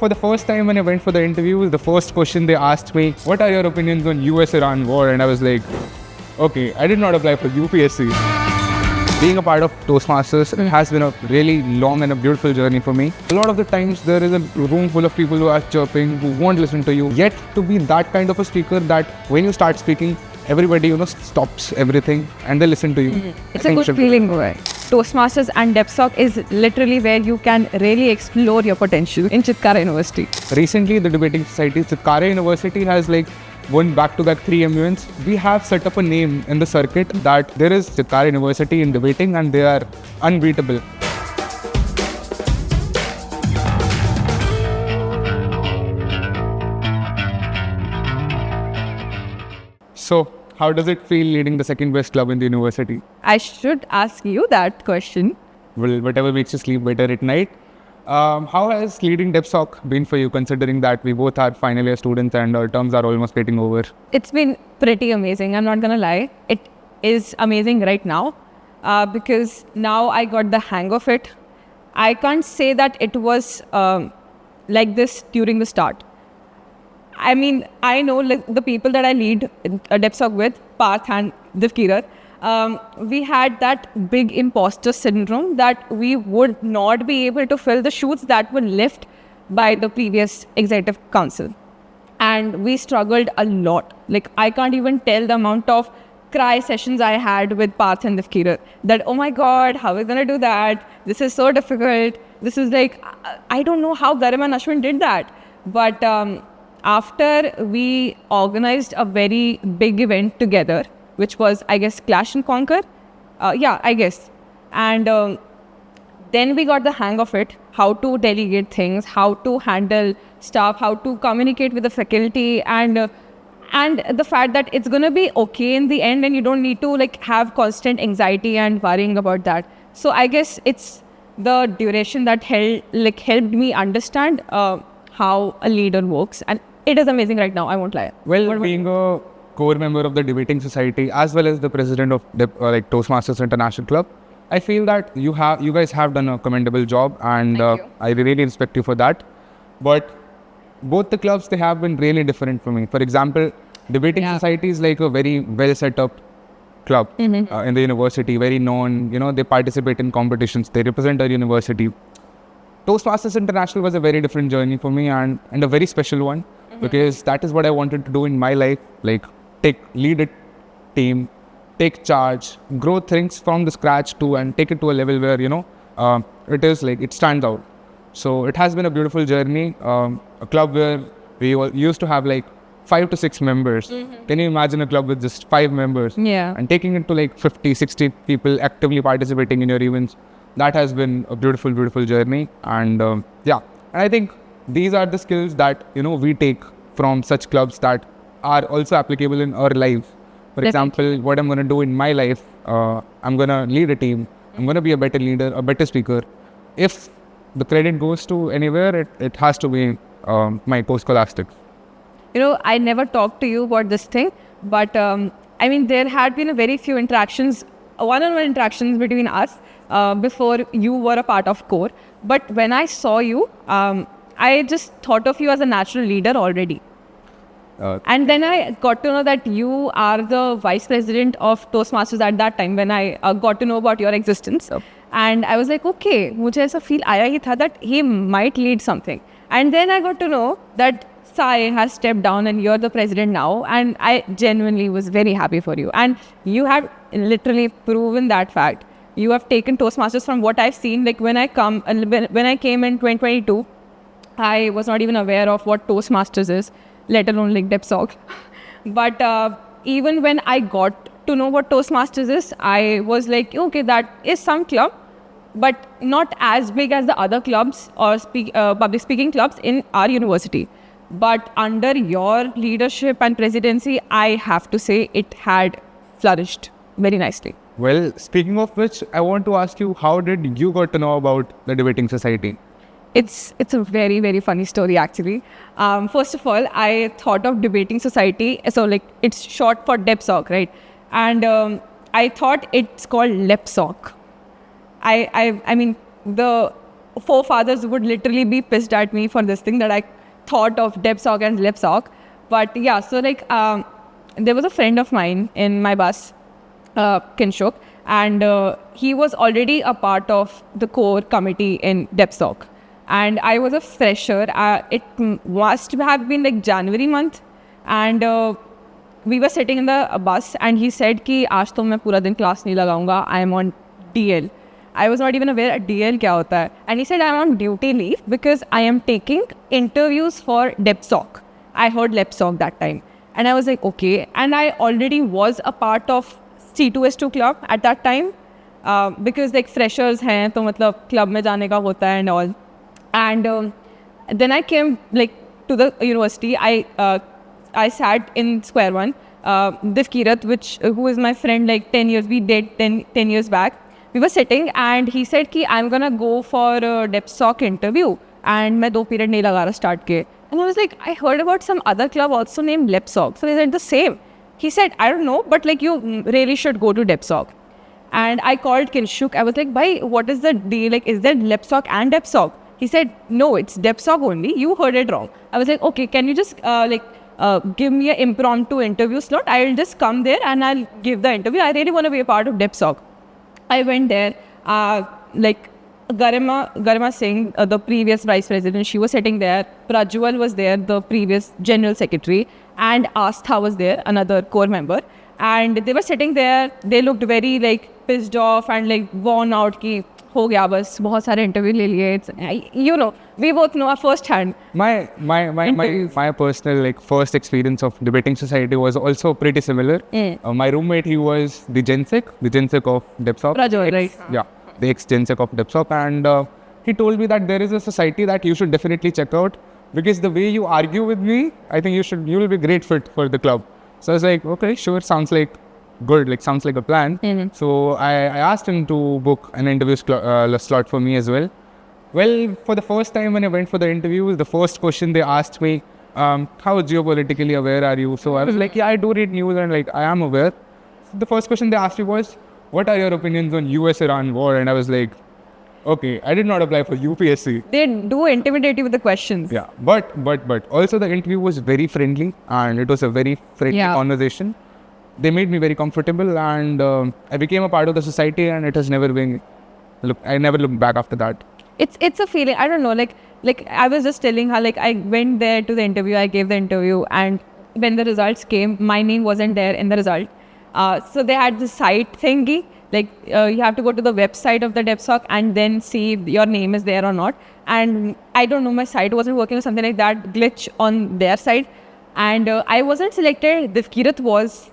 For the first time when I went for the interview, the first question they asked me, what are your opinions on US-Iran war? And I was like, okay, I did not apply for UPSC. Being a part of Toastmasters has been a really long and a beautiful journey for me. A lot of the times there is a room full of people who are chirping, who won't listen to you. Yet to be that kind of a speaker that when you start speaking, everybody, stops everything and they listen to you. It's a good feeling, right? Toastmasters and DEPOC is literally where you can really explore your potential in Chitkara University. Recently, the debating society, Chitkara University has won back-to-back 3 MUNs. We have set up a name in the circuit that there is Chitkara University in debating and they are unbeatable. So, how does it feel leading the second best club in the university? I should ask you that question. Well, whatever makes you sleep better at night. How has leading DEPOC been for you, considering that we both are final year students and our terms are almost getting over? It's been pretty amazing, I'm not gonna lie. It is amazing right now because now I got the hang of it. I can't say that it was like this during the start. I mean, I know the people that I lead DEPOC with, Parth and Divkira, we had that big imposter syndrome that we would not be able to fill the shoes that were left by the previous executive council. And we struggled a lot. I can't even tell the amount of cry sessions I had with Parth and Divkira that, oh my God, how are we going to do that? This is so difficult. This is I don't know how Garima and Ashwin did that. But after we organized a very big event together, which was, I guess, Clash and Conquer. I guess. And then we got the hang of it, how to delegate things, how to handle stuff, how to communicate with the faculty, and the fact that it's going to be okay in the end and you don't need to have constant anxiety and worrying about that. So I guess it's the duration that helped me understand how a leader works. And it is amazing right now, I won't lie. Well, being a core member of the debating society as well as the president of Toastmasters International Club, I feel that you guys have done a commendable job, and I really respect you for that. But both the clubs, they have been really different for me. For example, debating society is a very well set up club in the university, very known. They participate in competitions, they represent our university. Toastmasters International was a very different journey for me and a very special one, because that is what I wanted to do in my life, lead a team, take charge, grow things from the scratch and take it to a level where, it stands out. So it has been a beautiful journey, a club where we used to have 5 to 6 members. Can you imagine a club with just 5 members? Yeah. And taking it to 50, 60 people actively participating in your events. That has been a beautiful, beautiful journey. And and I think these are the skills that, we take from such clubs that are also applicable in our life. For example, what I'm going to do in my life, I'm going to lead a team. I'm going to be a better leader, a better speaker. If the credit goes to anywhere, it has to be my post-scholastics. I never talked to you about this thing, but there had been a very few interactions, one-on-one interactions between us before you were a part of core. But when I saw you, I just thought of you as a natural leader already. And then I got to know that you are the vice president of Toastmasters at that time when I got to know about your existence. And I was like, okay, मुझे ऐसा feel आया ही था that he might lead something. And then I got to know that Sai has stepped down and you're the president now. And I genuinely was very happy for you. And you have literally proven that fact. You have taken Toastmasters from what I've seen. When I came in 2022, I was not even aware of what Toastmasters is, let alone DEPOC. But even when I got to know what Toastmasters is, I was like, okay, that is some club, but not as big as the other clubs or public speaking clubs in our university. But under your leadership and presidency, I have to say it had flourished very nicely. Well, speaking of which, I want to ask you, how did you got to know about the debating society? It's a very, very funny story, actually. First of all, I thought of debating society. So it's short for DEPOC, right? And I thought it's called LEPSOC. I mean, the forefathers would literally be pissed at me for this thing that I thought of DEPSOC and LEPSOC. But yeah, so like there was a friend of mine in my bus, Kinshuk, and he was already a part of the core committee in DEPSOC. And I was a fresher. It must have been like January month. And we were sitting in the bus and he said कि आज तो मैं पूरा दिन class नहीं लगाऊंगा. I am on DL. I was not even aware DL क्या होता है. And he said I am on duty leave because I am taking interviews for DEPSOC. I heard LEPSOC that time. And I was like, okay. And I already was a part of C2S2 club at that time. Because like freshers हैं तो मतलब club में जाने का होता है and all. And then I came like to the university. I sat in square one. This Kirat, who is my friend, like 10 years, we did 10 years back. We were sitting and he said कि I'm gonna go for a DEPSOC interview. And मैं 2 period नहीं लगा रहा start के. And I was like, I heard about some other club also named LEPSOC. So they said the same. He said, I don't know, but like you really should go to DEPSOC. And I called Kinshuk. I was like, bhai, what is the deal? Like, is there LEPSOC and DEPSOC? He said, no, it's DEPSOC only. You heard it wrong. I was like, okay, can you just give me an impromptu interview slot? I'll just come there and I'll give the interview. I really want to be a part of DEPSOC. I went there. Like Garima Singh, the previous vice president, she was sitting there. Prajwal was there, the previous general secretary, and Astha was there, another core member. And they were sitting there. They looked very like pissed off and like worn out. Ki हो गया बस बहुत सारे interview ले लिए. You know, we both know first hand. My personal like first experience of debating society was also pretty similar. My roommate, he was the Gensec of DEPSOC. Prajwal, right? Yeah, the ex-Gensec of DEPSOC, and he told me that there is a society that you should definitely check out because the way you argue with me, I think you will be great fit for the club. So I was like, okay, sure, sounds like good, like sounds like a plan. So I asked him to book an interview slot for me as well. Well, for the first time when I went for the interview, the first question they asked me, how geopolitically aware are you? So I was like, yeah, I do read news and like I am aware. So the first question they asked me was, what are your opinions on US-Iran war? And I was like, okay, I did not apply for UPSC. They do intimidate you with the questions. Yeah, but also the interview was very friendly and it was a very friendly conversation. They made me very comfortable and I became a part of the society and it has never been, I never looked back after that. It's a feeling, I don't know, like I was just telling her, like I went there to the interview, I gave the interview, and when the results came, my name wasn't there in the result. So they had the site thingy, like you have to go to the website of the DEPSOC and then see if your name is there or not. And I don't know, my site wasn't working or something like that, glitch on their side. And I wasn't selected, Kirat was.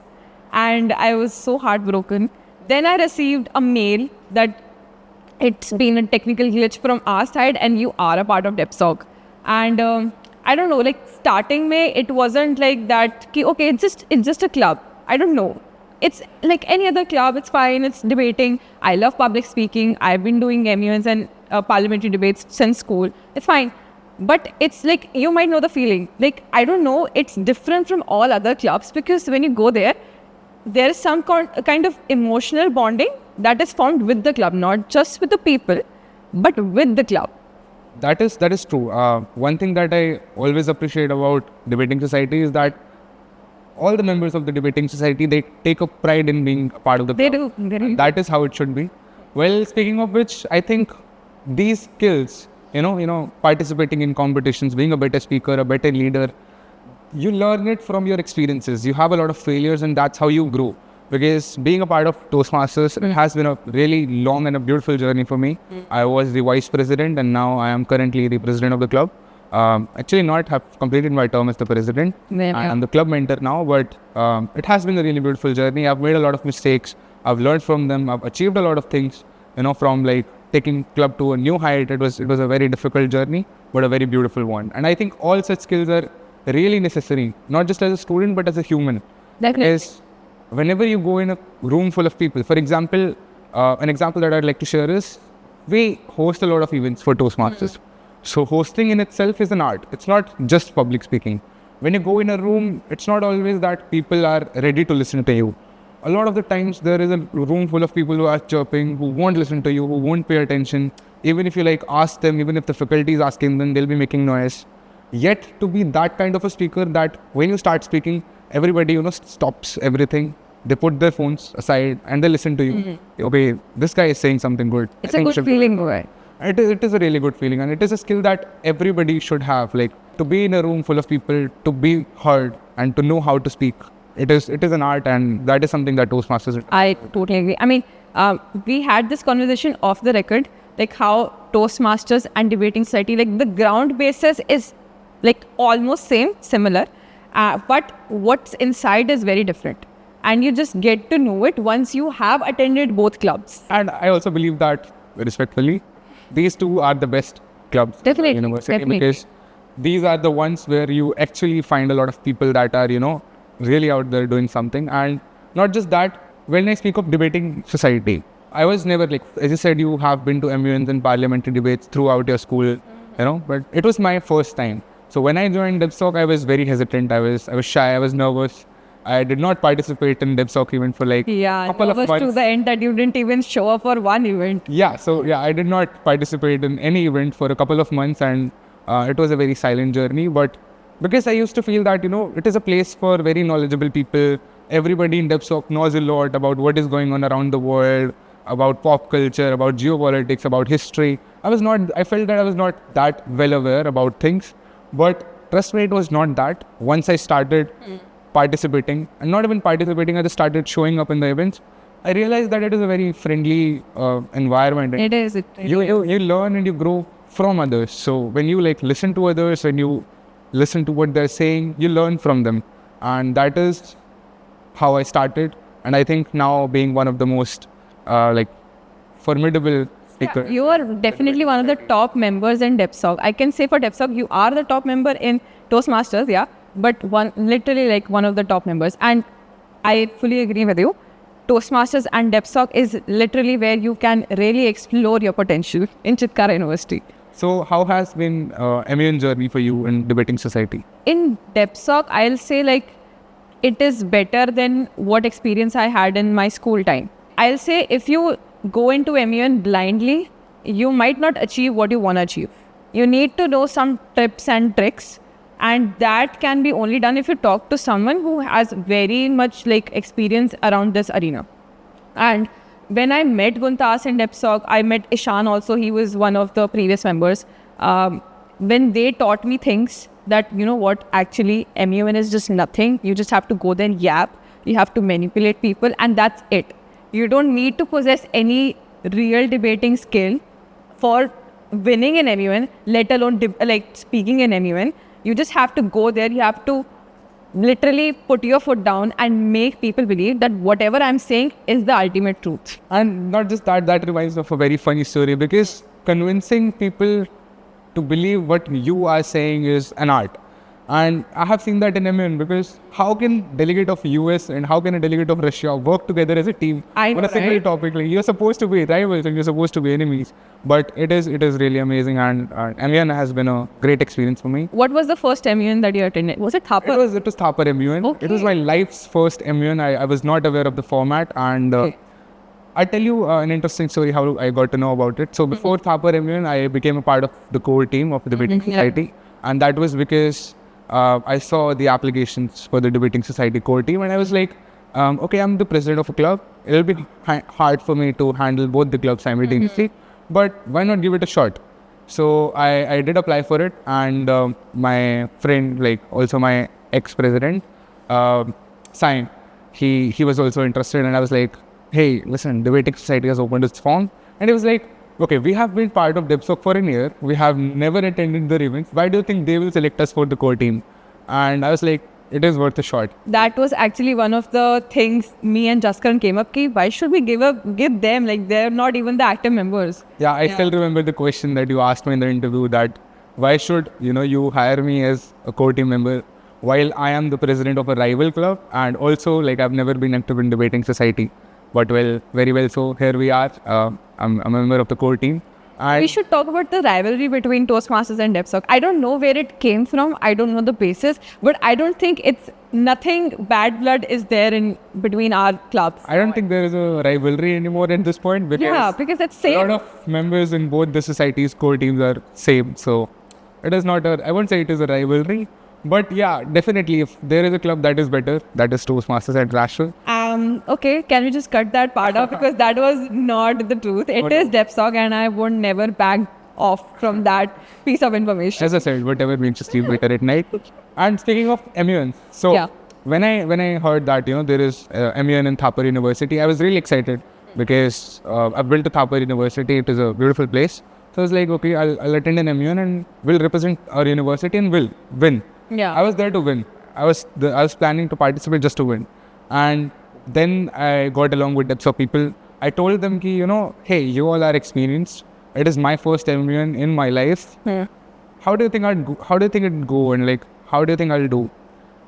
And I was so heartbroken. Then I received a mail that it's been a technical glitch from our side and you are a part of DEPSOC. And I don't know, like starting May, it wasn't like that, okay, it's just a club. I don't know. It's like any other club, it's fine, it's debating. I love public speaking. I've been doing MUNs and parliamentary debates since school. It's fine. But it's like, you might know the feeling. Like, I don't know, it's different from all other clubs because when you go there, there is some kind of emotional bonding that is formed with the club, not just with the people, but with the club. That is true. One thing that I always appreciate about debating society is that all the members of the debating society, they take a pride in being a part of the club. They do. That is how it should be. Well, speaking of which, I think these skills, participating in competitions, being a better speaker, a better leader, you learn it from your experiences. You have a lot of failures and that's how you grow. Because being a part of Toastmasters has been a really long and a beautiful journey for me. I was the vice president and now I am currently the president of the club. Actually not have completed my term as the president. I'm the club mentor now, but it has been a really beautiful journey. I've made a lot of mistakes. I've learned from them. I've achieved a lot of things, from like taking club to a new height. It was a very difficult journey, but a very beautiful one. And I think all such skills are really necessary, not just as a student, but as a human. Definitely. Is whenever you go in a room full of people, for example, an example that I'd like to share is, we host a lot of events for Toastmasters. So hosting in itself is an art. It's not just public speaking. When you go in a room, it's not always that people are ready to listen to you. A lot of the times there is a room full of people who are chirping, who won't listen to you, who won't pay attention. Even if you like ask them, even if the faculty is asking them, they'll be making noise. Yet to be that kind of a speaker that when you start speaking, everybody, stops everything. They put their phones aside and they listen to you. Okay, this guy is saying something good. It's a good feeling, right? It is a really good feeling, and it is a skill that everybody should have. Like, to be in a room full of people, to be heard and to know how to speak. It is an art, and that is something that Toastmasters. I totally agree. I mean, we had this conversation off the record, like how Toastmasters and debating society, like the ground basis is like almost similar, but what's inside is very different. And you just get to know it once you have attended both clubs. And I also believe that, respectfully, these two are the best clubs Definitely, in the university, definitely. because these are the ones where you actually find a lot of people that are, really out there doing something. And not just that, when I speak of debating society, I was never like, as you said, you have been to MUNs and parliamentary debates throughout your school, but it was my first time. So when I joined DEPOC, I was very hesitant. I was shy. I was nervous. I did not participate in DEPOC even for like couple of nervous months. to the end that you didn't even show up for one event. I did not participate in any event for a couple of months, and it was a very silent journey. But because I used to feel that, it is a place for very knowledgeable people. Everybody in DEPOC knows a lot about what is going on around the world, about pop culture, about geopolitics, about history. I felt that I was not that well aware about things. But trust me, it was not that. Once I started participating, and not even participating, I just started showing up in the events, I realized that it is a very friendly environment. It is. You learn and you grow from others. So when you like listen to others, when you listen to what they're saying, you learn from them. And that is how I started. And I think now, being one of the most formidable speakers. You are definitely one of the top members in DEPOC. I can say for DEPOC, you are the top member in Toastmasters, but literally like one of the top members. And I fully agree with you. Toastmasters and DEPOC is literally where you can really explore your potential in Chitkara University. So how has been MUN journey for you in debating society? In DEPOC, I'll say like it is better than what experience I had in my school time. I'll say if you go into MUN blindly, you might not achieve what you want to achieve. You need to know some tips and tricks, and that can be only done if you talk to someone who has very much like experience around this arena. And when I met Guntas in DEPOC, I met Ishan also. He was one of the previous members. When they taught me things that, actually MUN is just nothing. You just have to go there and yap. You have to manipulate people, and that's it. You don't need to possess any real debating skill for winning in MUN, let alone speaking in MUN. You just have to go there. You have to literally put your foot down and make people believe that whatever I'm saying is the ultimate truth. And not just that, that reminds me of a very funny story, because convincing people to believe what you are saying is an art. And I have seen that in MUN, because how can delegate of US and how can a delegate of Russia work together as a team on a single topic? Like, you're supposed to be rivals and you're supposed to be enemies. But it is really amazing, and MUN has been a great experience for me. What was the first MUN that you attended? Was it Thapar? It was Thapar MUN. Okay. It was my life's first MUN. I was not aware of the format, and I'll tell you an interesting story how I got to know about it. So before Thapar MUN, I became a part of the core team of the debating society, and that was because I saw the applications for the debating society core team, and I was like, okay, I'm the president of a club. It'll be hard for me to handle both the clubs simultaneously, but why not give it a shot? So I did apply for it, and my friend, like also my ex-president, Sai, he was also interested, and I was like, hey, listen, debating society has opened its form, and he was like, okay, we have been part of DEPOC for a year. We have never attended their events. Why do you think they will select us for the core team? And I was like, it is worth a shot. That was actually one of the things me and Jaskaran came up with. Why should we give them? Like, they're not even the active members. Yeah, I still remember the question that you asked me in the interview, that why should, you hire me as a core team member while I am the president of a rival club, and also like I've never been active in debating society. But well, very well so, here we are. I'm a member of the core team. And We should talk about the rivalry between Toastmasters and DEPSOC. I don't know where it came from. I don't know the basis, but I don't think it's nothing bad blood is there in between our clubs. I don't think there is a rivalry anymore at this point Because it's a same. lot of members in both the society's core teams are same. So it is not I won't say it is a rivalry, but yeah, definitely if there is a club that is better, that is Toastmasters International. Okay, can we just cut that part off because that was not the truth. It is DEPSOC and I would never back off from that piece of information. As I said, whatever makes you sleep better at night. And speaking of MUN, so Yeah. when I heard that there is MUN in Thapar University, I was really excited because I've built to Thapar University. It is a beautiful place. So I was like, okay, I'll attend an MUN and we'll represent our university and we'll win. Yeah. I was there to win. I was planning to participate just to win. And then I got along with DEPSOC people. I told them ki, hey, you all are experienced. It is my first MUN in my life. How do you think it'd go and like how do you think I'll do?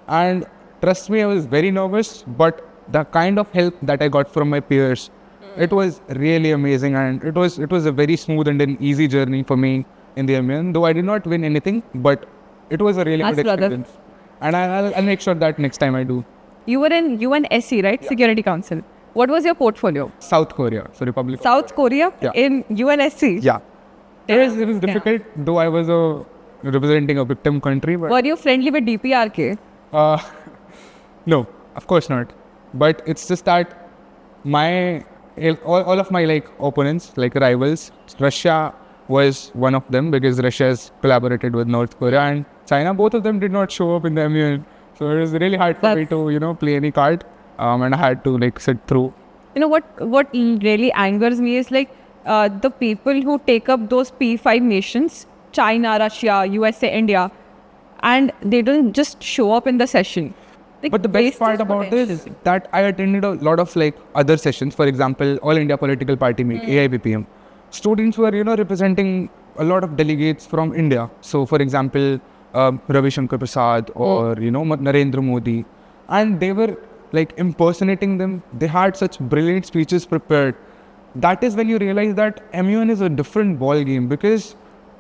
And trust me, I was very nervous, but the kind of help that I got from my peers, it was really amazing, and it was a very smooth and an easy journey for me in the MUN. Though I did not win anything, but it was a really Us good brother. experience. And I'll make sure that next time I do. You were in UNSC, right? Security Council. What was your portfolio? South Korea, so Republic. South Korea Yeah. in UNSC. Yeah. It was difficult, though I was representing a victim country, but Were you friendly with DPRK? no, of course not. But it's just that all of my like opponents, like rivals, Russia was one of them because Russia has collaborated with North Korea and China. Both of them did not show up in the MUN. So it was really hard for me to, play any card. And I had to like sit through. You know what really angers me is like the people who take up those P5 nations, China, Russia, USA, India, and they don't just show up in the session. Like, But the best waste part is about this potential. is that I attended a lot of like other sessions. For example, All India Political Party Meet, AIPPM. Students were, representing a lot of delegates from India. So, for example, Ravi Shankar Prasad or, Narendra Modi. And they were like impersonating them. They had such brilliant speeches prepared. That is when you realize that MUN is a different ball game because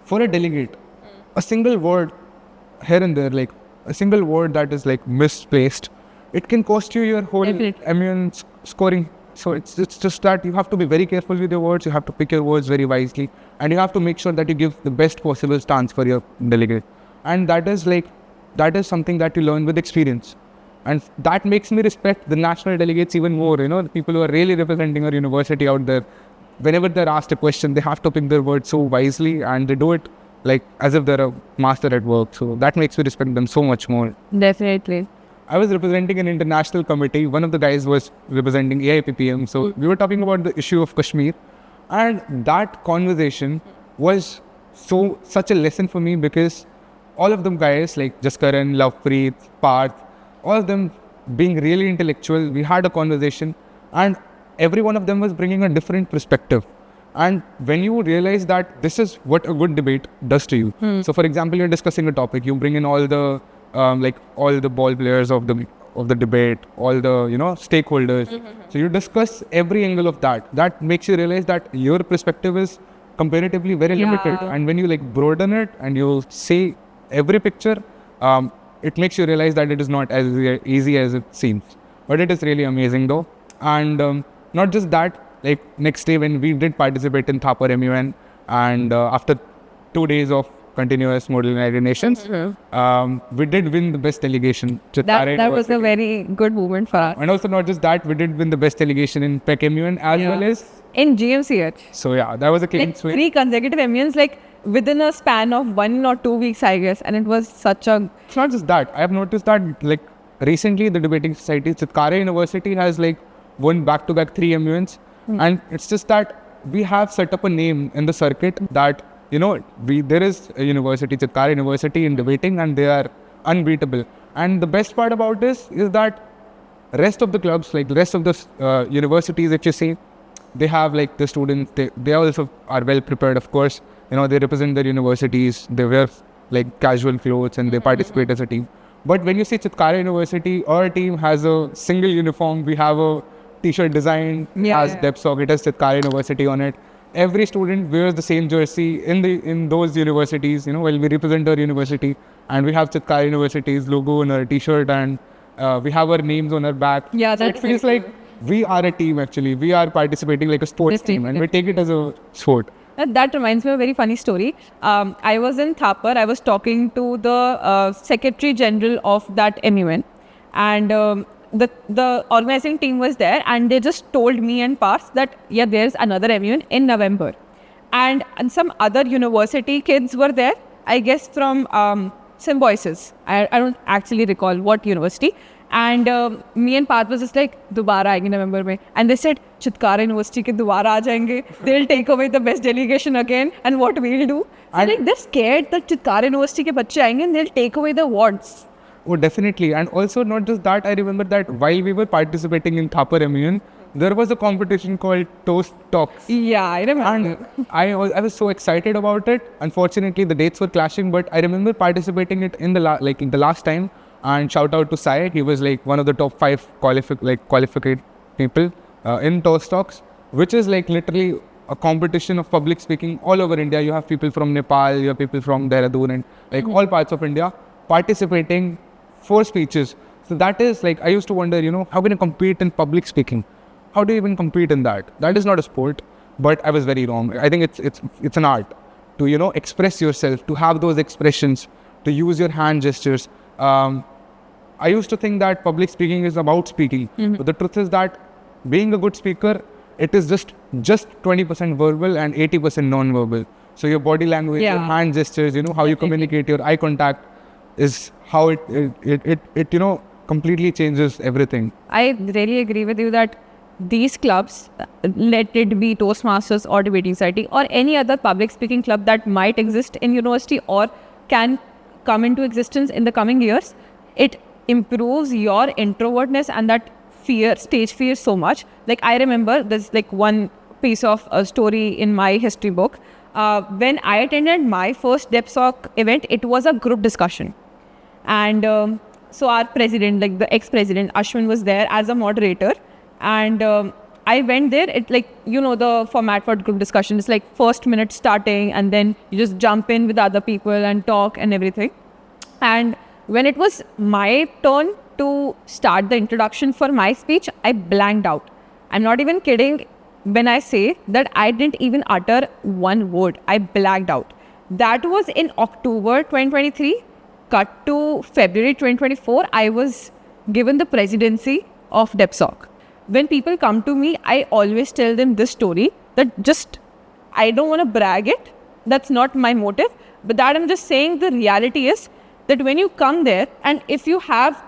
for a delegate, a single word here and there, like a single word that is like misplaced, it can cost you your whole Definitely. MUN scoring. So it's just that you have to be very careful with your words. You have to pick your words very wisely, and you have to make sure that you give the best possible stance for your delegate. And that is something that you learn with experience. And that makes me respect the national delegates even more, the people who are really representing our university out there. Whenever they're asked a question, they have to pick their words so wisely and they do it like as if they're a master at work. So that makes me respect them so much more. Definitely. I was representing an international committee. One of the guys was representing AIPPM. So we were talking about the issue of Kashmir. And that conversation was such a lesson for me because all of them guys like Jaskaran, Lovepreet, Parth, all of them being really intellectual, we had a conversation and every one of them was bringing a different perspective. And when you realize that this is what a good debate does to you. So for example, you're discussing a topic, you bring in all the all the ball players of the debate, all the stakeholders. So you discuss every angle of that. That makes you realize that your perspective is comparatively very limited. And when you like broaden it and you see every picture, it makes you realize that it is not as easy as it seems. But it is really amazing though. And not just that, like next day when we did participate in Thapar MUN, and after 2 days of continuous Model United Nations, we did win the best delegation. That was a very good moment for us. And also not just that, we did win the best delegation in PEC MUN as well as... In GMCH. So yeah, that was a clean Like sweep. 3 consecutive MUNs, like within a span of 1 or 2 weeks, I guess. And it was such a... It's not just that. I have noticed that like recently the debating society, Chitkara University has like won back-to-back 3 MUNs. And it's just that we have set up a name in the circuit that, there is a university, Chitkara University in debating, and they are unbeatable. And the best part about this is that rest of the clubs, like the rest of the universities, if you see, they have like the students, they also are well prepared, of course. They represent their universities, they wear like casual clothes and they participate as a team. But when you see Chitkara University, our team has a single uniform. We have a t-shirt design, has DEPSOC, it has Chitkara University on it. every student wears the same jersey in those universities. You know, while we represent our university, and we have Chitkara University's logo on our T-shirt, and we have our names on our back. Yeah, so it that's feels very like we are a team actually. We are participating like a sports team, and we take it as a sport. That reminds me of a very funny story. I was in Thapar. I was talking to the Secretary General of that MUN, and the organizing team was there, and they just told me and Parth that yeah, there's another MUN in November, and some other university kids were there. I guess from Symbiosis. I don't actually recall what university. And me and Parth was just like, "Dobara aayenge November mein." And they said, "Chitkara University ke dobara aa jayenge. They'll take away the best delegation again. And what we'll do?" So like they're scared that Chitkara University ke bacche aayenge and they'll take away the awards. Oh, definitely. And also not just that, I remember that while we were participating in Thapar MUN, there was a competition called Toast Talks. Yeah, I remember. And I was so excited about it. Unfortunately, the dates were clashing, but I remember participating it in the last time. And shout out to Sai, he was like one of the top 5 qualified people in Toast Talks, which is like literally a competition of public speaking all over India. You have people from Nepal, you have people from Dehradun, and like all parts of India participating for speeches. So that is like, I used to wonder, you know, how can you compete in public speaking? How do you even compete in that? That is not a sport. But I was very wrong. I think it's an art to, you know, express yourself, to have those expressions, to use your hand gestures. I used to think that public speaking is about speaking, but the truth is that being a good speaker, it is just 20% verbal and 80% non-verbal. So your body language, your hand gestures, you know, how you communicate, your eye contact is how it you know, completely changes everything. I really agree with you that these clubs, let it be Toastmasters or Debating Society or any other public speaking club that might exist in university or can come into existence in the coming years, it improves your introvertness and that fear, stage fear so much. Like I remember there's like one piece of a story in my history book. When I attended my first DEPOC event, it was a group discussion. And so our president, like the ex-president Ashwin, was there as a moderator. And I went there, it like, you know, the format for group discussion is like first minute starting and then you just jump in with other people and talk and everything. And when it was my turn to start the introduction for my speech, I blanked out. I'm not even kidding when I say that I didn't even utter one word. I blanked out. That was in October 2023. Cut to February 2024, I was given the presidency of DEPOC. When people come to me, I always tell them this story that just, I don't want to brag it. That's not my motive. But that I'm just saying the reality is that when you come there and if you have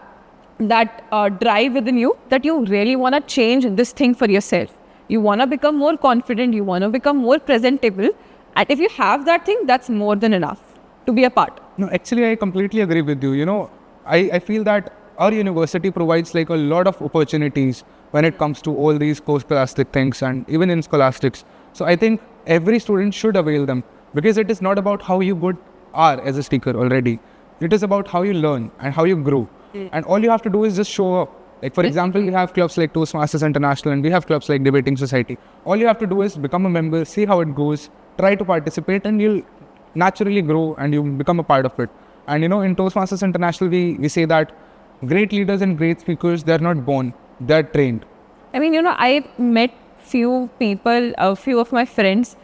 that drive within you, that you really want to change this thing for yourself. You want to become more confident. You want to become more presentable. And if you have that thing, that's more than enough to be a part. No, actually, I completely agree with you. You know, I feel that our university provides like a lot of opportunities when it comes to all these co-scholastic things and even in scholastics. So I think every student should avail them because it is not about how you good are as a speaker already. It is about how you learn and how you grow. And all you have to do is just show up. Like for example, we have clubs like Toastmasters International and we have clubs like Debating Society. All you have to do is become a member, see how it goes, try to participate and you'll naturally grow and you become a part of it. And you know, in Toastmasters International, we say that great leaders and great speakers, they're not born, they're trained. I mean, you know, I met few people, a few of my friends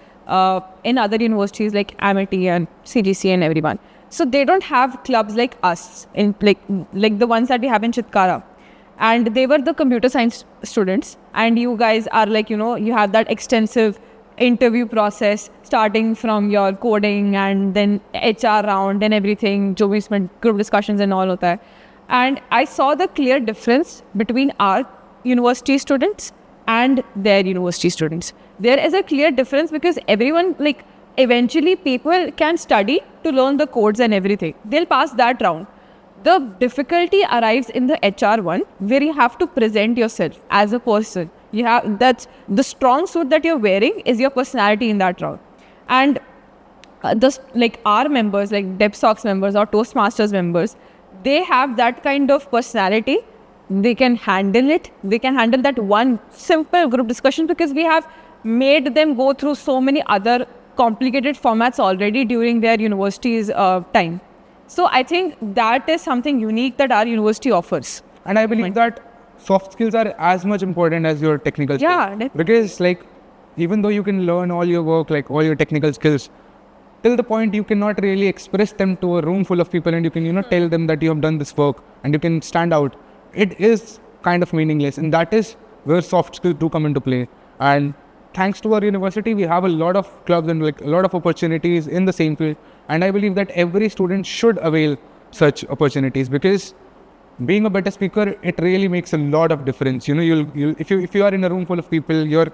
in other universities like Amity and CGC and everyone. So they don't have clubs like us, in like the ones that we have in Chitkara. And they were the computer science students. And you guys are like, you know, you have that extensive interview process starting from your coding and then HR round and everything, jo bhi isme group discussions and all hota hai. And I saw the clear difference between our university students and their university students. There is a clear difference because everyone, like, eventually people can study to learn the codes and everything. They'll pass that round. The difficulty arrives in the HR one, where you have to present yourself as a person. You have, that's the strong suit that you're wearing is your personality in that round. And like our members, like DEPOC members or Toastmasters members, they have that kind of personality. They can handle it. They can handle that one simple group discussion because we have made them go through so many other complicated formats already during their university's time. So I think that is something unique that our university offers. And I believe that soft skills are as much important as your technical skills. Yeah, definitely. Because like, even though you can learn all your work, like all your technical skills, till the point you cannot really express them to a room full of people and you can, tell them that you have done this work and you can stand out. It is kind of meaningless, and that is where soft skills do come into play. And thanks to our university, we have a lot of clubs and like a lot of opportunities in the same field. And I believe that every student should avail such opportunities, because being a better speaker, it really makes a lot of difference. If you are in a room full of people, you're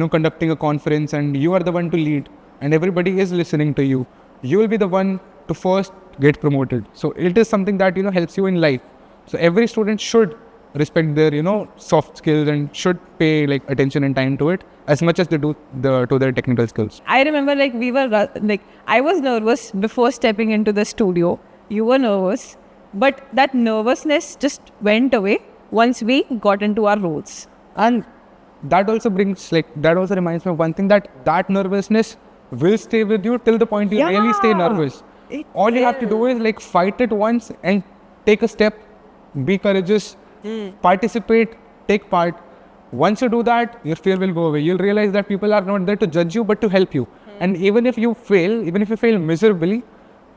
conducting a conference and you are the one to lead and everybody is listening to you, you will be the one to first get promoted. So it is something that helps you in life. So every student should respect their soft skills and should pay like attention and time to it as much as they do to their technical skills. I remember like I was nervous before stepping into the studio. You were nervous, but that nervousness just went away once we got into our roles. And that also reminds me of one thing, that nervousness will stay with you till the point you really stay nervous. All you have to do is like fight it once and take a step, be courageous, participate, take part. Once you do that, your fear will go away. You'll realize that people are not there to judge you but to help you. And even if you fail miserably,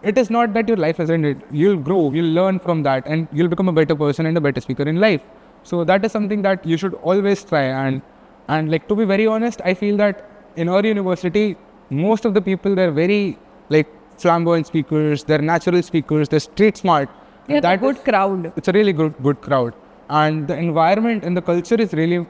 it is not that your life has ended. You'll grow, you'll learn from that, and you'll become a better person and a better speaker in life. So that is something that you should always try. And like, to be very honest, I feel that in our university, most of the people, they're very like flamboyant speakers, they're natural speakers, they're street smart. Yeah, that's a good crowd. It's a really good crowd. And the environment and the culture is really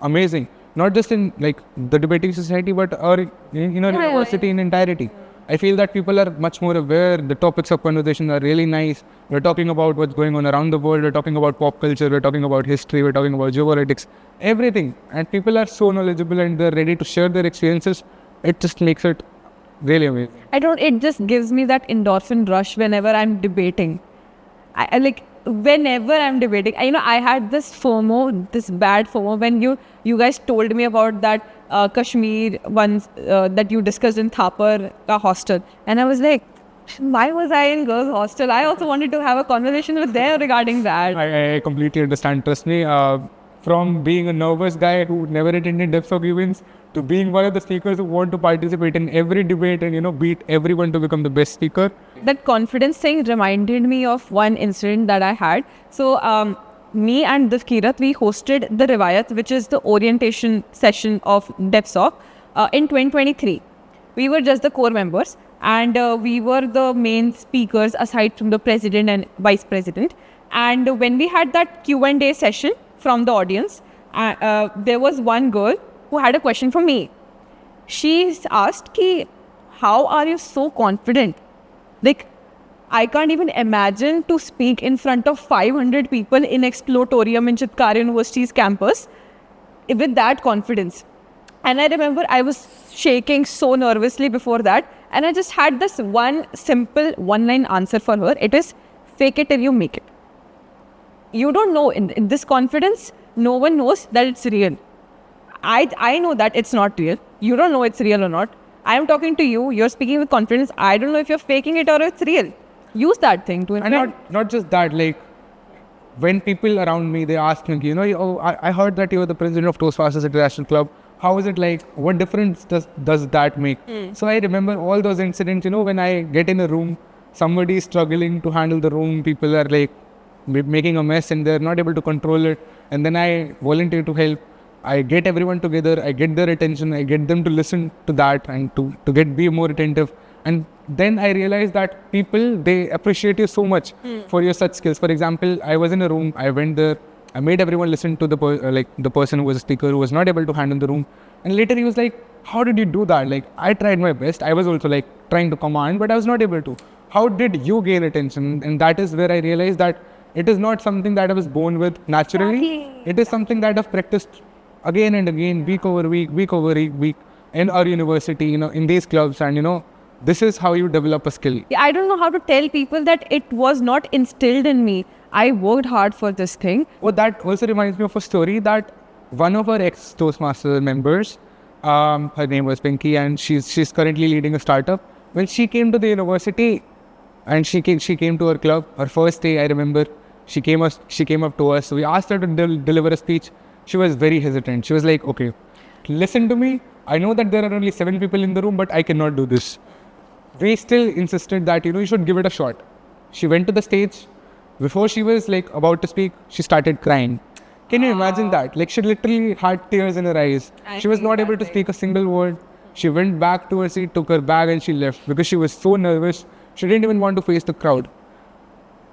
amazing. Not just in like the debating society, but our university in entirety. I feel that people are much more aware. The topics of conversation are really nice. We're talking about what's going on around the world. We're talking about pop culture. We're talking about history. We're talking about geopolitics, everything. And people are so knowledgeable and they're ready to share their experiences. It just makes it really amazing. It just gives me that endorphin rush whenever I'm debating. Whenever I'm debating, I had this FOMO, this bad FOMO when you guys told me about that Kashmir ones that you discussed in Thapar ka hostel, and I was like, why was I in girls' hostel? I also wanted to have a conversation with them regarding that. I completely understand. Trust me, from being a nervous guy who never attended DEPOC events to being one of the speakers who want to participate in every debate and beat everyone to become the best speaker. That confidence thing reminded me of one incident that I had. So me and the Kirat, we hosted the Riwayat, which is the orientation session of DEPOC in 2023. We were just the core members, and we were the main speakers aside from the president and vice president. And when we had that Q&A session from the audience, there was one girl who had a question for me. She asked, how are you so confident? Like, I can't even imagine to speak in front of 500 people in Exploratorium in Chitkara University's campus with that confidence. And I remember I was shaking so nervously before that. And I just had this one simple one-line answer for her. It is, fake it till you make it. You don't know, in this confidence, no one knows that it's real. I know that it's not real. You don't know it's real or not. I am talking to you. You're speaking with confidence. I don't know if you're faking it or it's real. Use that thing to influence. And not just that, like, when people around me, they ask me, I heard that you're the president of Toastmasters International Club. How is it like? What difference does that make? So I remember all those incidents, when I get in a room, somebody is struggling to handle the room, people are like making a mess and they're not able to control it. And then I volunteer to help. I get everyone together, I get their attention, I get them to listen to that and to be more attentive. And then I realized that people, they appreciate you so much for your such skills. For example, I was in a room, I went there, I made everyone listen to the person who was a speaker who was not able to handle the room. And later he was like, how did you do that? Like, I tried my best. I was also like trying to command, but I was not able to. How did you gain attention? And that is where I realized that it is not something that I was born with naturally. It is something that I've practiced again and again, week over week in our university, in these clubs. And, this is how you develop a skill. I don't know how to tell people that it was not instilled in me. I worked hard for this thing. Oh, that also reminds me of a story that one of our ex-Toastmasters members, Her name was Pinky, and she's currently leading a startup. When she came to the university, and she came to her club. Her first day, I remember, she came up to us. We asked her to deliver a speech. She was very hesitant. She was like, "Okay, listen to me. I know that there are only 7 people in the room, but I cannot do this." We still insisted that you should give it a shot. She went to the stage. Before she was like about to speak, she started crying. Can you imagine that? Like, she literally had tears in her eyes. She was not able to speak a single word. She went back to her seat, took her bag, and she left because she was so nervous. She didn't even want to face the crowd.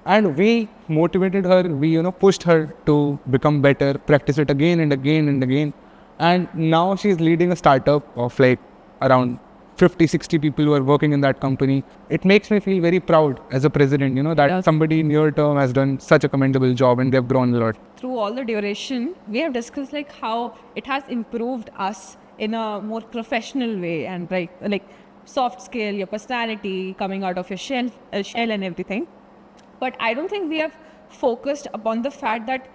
And we motivated her. We pushed her to become better, practice it again and again and again. And now she's leading a startup of like around 50-60 people who are working in that company. It makes me feel very proud as a president, that somebody in your term has done such a commendable job and they've grown a lot. Through all the duration, we have discussed like how it has improved us in a more professional way, and like soft skill, your personality, coming out of your shell and everything. But I don't think we have focused upon the fact that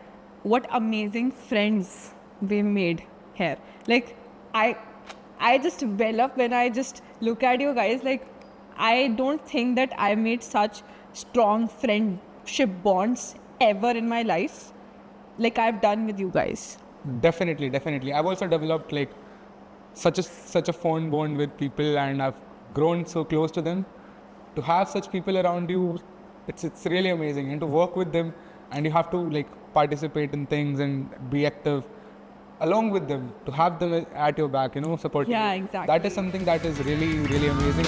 what amazing friends we made here. Like, I just well up when I just look at you guys. Like, I don't think that I made such strong friendship bonds ever in my life like I've done with you guys. Definitely. I've also developed like such a fond bond with people, and I've grown so close to them. To have such people around you, it's really amazing, and to work with them, and you have to like participate in things and be active along with them, to have them at your back, supporting you. Yeah, exactly. That is something that is really, really amazing.